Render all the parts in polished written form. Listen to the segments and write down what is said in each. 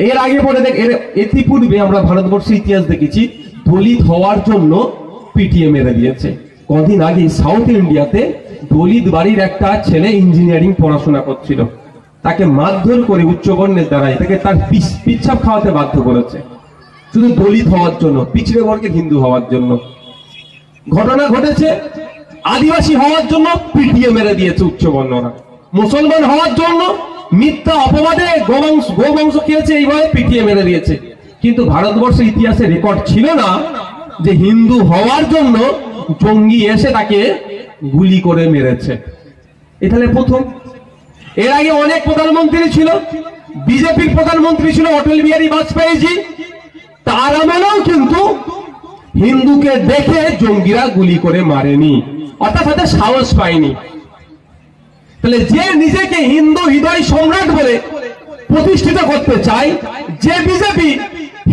এর আগে পরে দেখ, এর ইতিপূর্বে আমরা ভারতবর্ষের ইতিহাস দেখেছি দলিত হওয়ার জন্য পিটিএ মেরে দিয়েছে। কদিন আগে সাউথ ইন্ডিয়াতে দলিত বাড়ির একটা ছেলে ইঞ্জিনিয়ারিং পড়াশোনা করছিল, তাকে মারধর করে উচ্চবর্ণের দ্বারাই তাকে তার পিচ্ছাপ খাওয়াতে বাধ্য করেছে, শুধু দলিত হওয়ার জন্য, পিছড়ে বর্গের হিন্দু হওয়ার জন্য। ঘটনা ঘটেছে আদিবাসী হওয়ার জন্য পিটিএ মেরে দিয়েছে উচ্চবর্ণরা, মুসলমান হওয়ার জন্য মিথ্যা অপবাদে গোবংশ খেয়েছে, এইভাবে পিটিএ মেরে দিয়েছে। কিন্তু ভারতবর্ষের ইতিহাসে রেকর্ড ছিল না যে হিন্দু হওয়ার জন্য জঙ্গি এসে তাকে গুলি করে মেরেছে। এখানে প্রথম। এর আগে অনেক প্রধানমন্ত্রী ছিল, বিজেপির প্রধানমন্ত্রী ছিল অটল বিহারী বাজপেয়ীজি, তার আমলেও কিন্তু হিন্দুকে দেখে জঙ্গিরা গুলি করে মারেনি, অর্থাৎ তাদের সাহস পায়নি। তাহলে যে নিজেকে হিন্দু হৃদয় সম্রাট বলে প্রতিষ্ঠিত করতে চায়, যে বিজেপি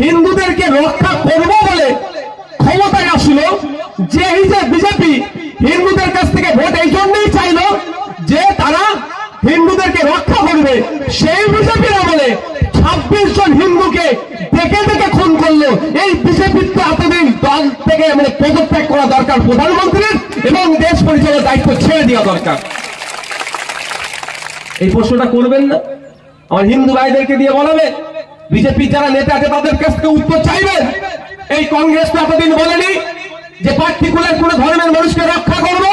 হিন্দুদেরকে রক্ষা করব বলে ক্ষমতায় আসলো, যে বিজেপি হিন্দুদের কাছ থেকে ভোট এই জন্যই চাইলো যে তারা হিন্দুদেরকে রক্ষা করবে, সেই বিজেপির আমলে 26 জন হিন্দুকে দেখে দেখে খুন করলো। এই বিজেপির তো এতদিন দল থেকে পদত্যাগ করা দরকার প্রধানমন্ত্রীর, এবং দেশ পরিচালনার দায়িত্ব ছেড়ে দেওয়া দরকার। এই প্রশ্নটা করবেন না? আমার হিন্দু ভাইদেরকে দিয়ে বলাবে, বিজেপি যারা নেতা আছে তাদের কাছ থেকে উত্তর চাইবেন। এই কংগ্রেস তো এতদিন বলেনি যে পার্টিকুলার কোন ধর্মের মানুষকে রক্ষা করব,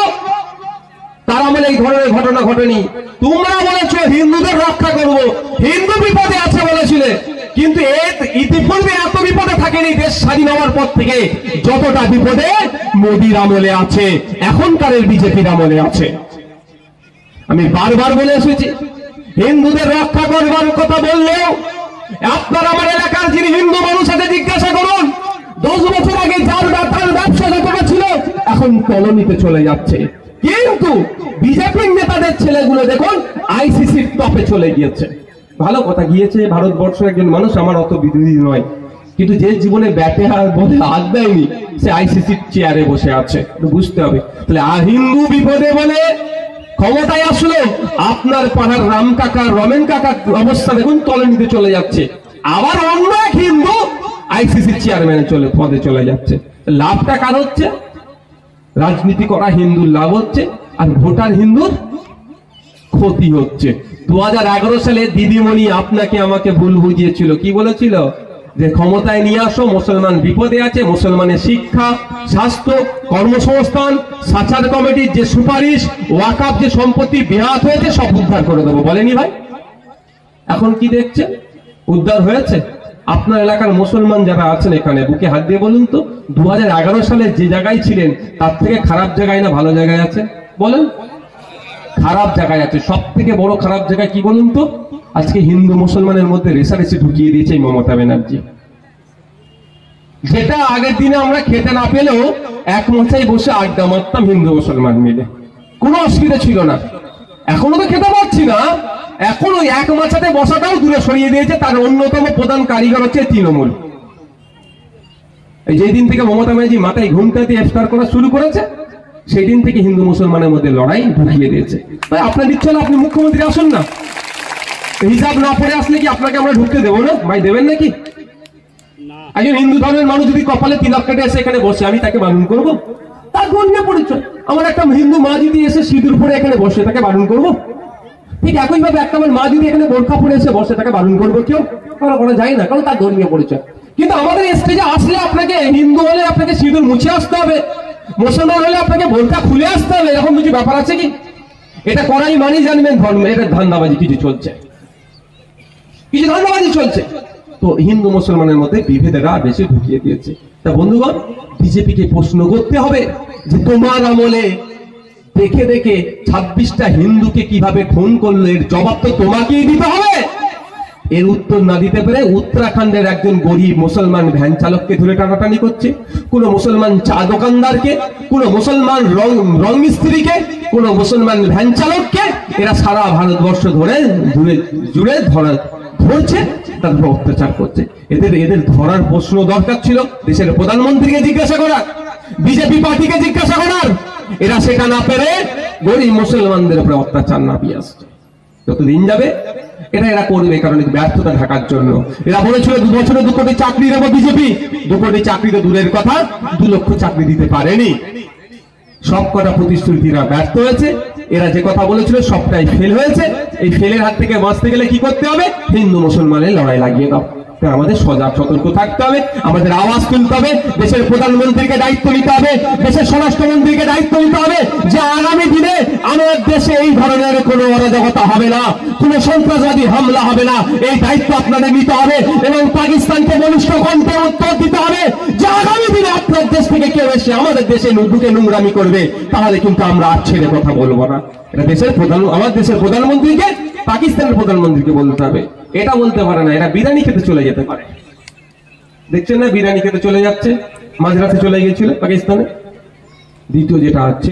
তার আমলে এই ধরনের ঘটনা ঘটেনি। তোমরা বলেছো হিন্দুদের রক্ষা করব, হিন্দু বিপদে আছে বলেছিলে, কিন্তু ইতিপূর্বে এত বিপদে থাকেনি দেশ স্বাধীন হওয়ার পর থেকে যতটা বিপদে মোদির আমলে আছে, এখনকার বিজেপির আমলে আছে। আমি বারবার বলে এসেছি, হিন্দুদের রক্ষা করবার কথা বললেও আপনার আমার এলাকার যিনি হিন্দু মানুষ আছে জিজ্ঞাসা করুন, 10 বছর আগে যার ব্যবসা যতটা ছিল এখন কলোনিতে চলে যাচ্ছে, কিন্তু বিজেপির নেতাদের ছেলেগুলো দেখুন আইসিসির টপে চলে গিয়েছে। ভালো কথা, গিয়েছে ভারতবর্ষের একজন মানুষ, আমার অত বিরোধী নয়, কিন্তু যে জীবনে ব্যাটে হাত দেয়নি সে আইসিসির চেয়ারে বসে আছে, বুঝতে হবে। তাহলে হিন্দু বিপদে বলে ক্ষমতায় আসলো, আপনার পাড়ার রাম কাকা রমেন কাকা অবস্থা দেখুন কলোনিতে চলে যাচ্ছে, আবার অন্য এক হিন্দু আইসিসি চেয়ারম্যান পদে চলে যাচ্ছে। লাভটা কার হচ্ছে? রাজনীতি করা হিন্দুর লাভ হচ্ছে, আর ভোটার হিন্দুর ক্ষতি হচ্ছে। 2011 সালে দিদিমণি আপনাকে আমাকে ভুল বুঝিয়েছিল, কি বলেছিল? যে ক্ষমতায় নিয়ে আসো, মুসলমান বিপদে আছে, মুসলমানের শিক্ষা, স্বাস্থ্য, কর্মসংস্থান, সাচার কমিটির যে সুপারিশ, ওয়াকাফ যে সম্পত্তি বেহাত হয়েছে সব উদ্ধার করে দেবো, বলেনি ভাই? এখন কি দেখছেন? উদ্ধার হয়েছে? আপনার এলাকার মুসলমান যারা আছেন এখানে বুকে হাত দিয়ে বলুন তো, 2011 সালে যে জায়গায় ছিলেন তার থেকে খারাপ জায়গায় না ভালো জায়গায় আছে? বলেন। খারাপ জায়গায় আছে। সব থেকে বড় খারাপ জায়গায় কি বলুন তো? আজকে হিন্দু মুসলমানের মধ্যে রেষারেষি ঢুকিয়ে দিয়েছে এই মমতা ব্যানার্জি। যেটা আগের দিনে আমরা খেতে না পেলেও এক মঞ্চায় বসে আড্ডা মারতাম হিন্দু মুসলমান মিলে, কোনো অসুবিধা ছিল না। এখনো তো খেতে পাচ্ছি না, এখন ওই এক মাছাতে বসাটাও দূরে সরিয়ে দিয়েছে। তার অন্যতম প্রধান কারিগর হচ্ছে তৃণমূল। এই যেদিন থেকে মমতা ব্যানার্জি মাথায় ঘুমটা দিয়ে ইফতার করা শুরু করেছে, সেই দিন থেকে হিন্দু মুসলমানের মধ্যে লড়াই ঢুকিয়ে দিয়েছে। তাই আপনার ইচ্ছা হলে আপনি মুখ্যমন্ত্রী আসুন না, হিসাব না পড়ে আসলে কি আপনাকে আমরা ঢুকতে দেবো না? ভাই দেবেন নাকি? একজন হিন্দু ধর্মের মানুষ যদি কপালে তিলক কেটে এসে এখানে বসে, আমি তাকে বারণ করবো? তার ধর্মীয় পরিচয়। আমার একটা হিন্দু মা যদি এসে সিঁদুর পরে এখানে বসে, তাকে বারণ করবো? ঠিক একই ভাবে একটা আমার মা যদি এখানে বোরকা পরে এসে বসে, তাকে বারণ করবো? কেউ করা যায় না, কারণ তার ধর্মীয় পরিচয়। কিন্তু আমাদের স্টেজে আসলে আপনাকে হিন্দু হলে আপনাকে সিঁদুর মুছে আসতে হবে, মুসলমান হলে আপনাকে বোরকা খুলে আসতে হবে, এরকম কিছু ব্যাপার আছে কি? এটা করাই মানেই জানবেন ধর্ম, এটা ধান্দাবাজি কিছু চলছে, কিছু ধান্দাবাজি চলছে। তো হিন্দু মুসলমানের মধ্যে বিভেদেরা বেশি ঢুকিয়ে দিয়েছে। তা বন্ধুগণ, বিজেপিকে প্রশ্ন করতে হবে যে তোমার আমলে দেখে দেখে 26টা হিন্দুকে কিভাবে খুন করলো, এর জবাব তো তোমাকেই দিতে হবে। এর উত্তর না দিতে পেরে উত্তরাখণ্ডের একজন গরিব মুসলমান ভ্যান চালককে ধরে টানাটানি করছে, কোন মুসলমান চা দোকানদারকে, কোন মুসলমান রং মিস্ত্রিকে, কোন মুসলমান ভ্যান চালককে, এরা সারা ভারতবর্ষ ধরে জুড়ে ধরছে, তাদের অত্যাচার করছে। এদের ধরার প্রশ্ন দরকার ছিল দেশের প্রধানমন্ত্রীকে জিজ্ঞাসা করার, বিজেপি পার্টিকে জিজ্ঞাসা করার। এরা সেটা না পেরে গরিব মুসলমানদের উপরে অত্যাচার নামিয়ে আসছে। যতদিন যাবে এটা এরা করবে কারণ ব্যর্থতা ঢাকার জন্য। এরা বলেছিল 2 বছরে 2 কোটি চাকরি দেবো বিজেপি, 2 কোটি চাকরি তো দূরের কথা, 2 লক্ষ চাকরি দিতে পারেনি। সব কটা প্রতিশ্রুতিরা ব্যর্থ হয়েছে। এরা যে কথা বলেছিল সবটাই ফেল হয়েছে। এই ফেলের হাত থেকে বাঁচতে গেলে কি করতে হবে? হিন্দু মুসলমানের লড়াই লাগিয়ে দাও। আমাদের সজাগ সতর্ক থাকতে হবে, আমাদের আওয়াজ তুলতে হবে, দেশের প্রধানমন্ত্রীকে দায়িত্ব নিতে হবে, দেশের স্বরাষ্ট্রমন্ত্রীকে দায়িত্ব নিতে হবে যে আগামী দিনে আমাদের দেশে এই ধরনের কোনো অরাজকতা হবে না, কোনো সন্ত্রাসবাদী হামলা হবে না। এই দায়িত্ব আপনাদের নিতে হবে এবং পাকিস্তানকে বলিষ্ঠ কণ্ঠে উত্তর দিতে হবে যে আগামী দিনে আপনার দেশ থেকে কেউ এসে আমাদের দেশে ঢুকে নোংরামি করবে, তাহলে কিন্তু আমরা আর ছেড়ে কথা বলবো না। এটা আমার দেশের প্রধানমন্ত্রীকে পাকিস্তানের প্রধানমন্ত্রীকে বলতে হবে। এটা বলতে পারে না, এরা বিরিয়ানি খেতে চলে যেতে পারে। দেখছেন না বিরিয়ানি খেতে চলে যাচ্ছে, মাঝরাতে চলে গিয়েছিল পাকিস্তানে। দ্বিতীয় যেটা আছে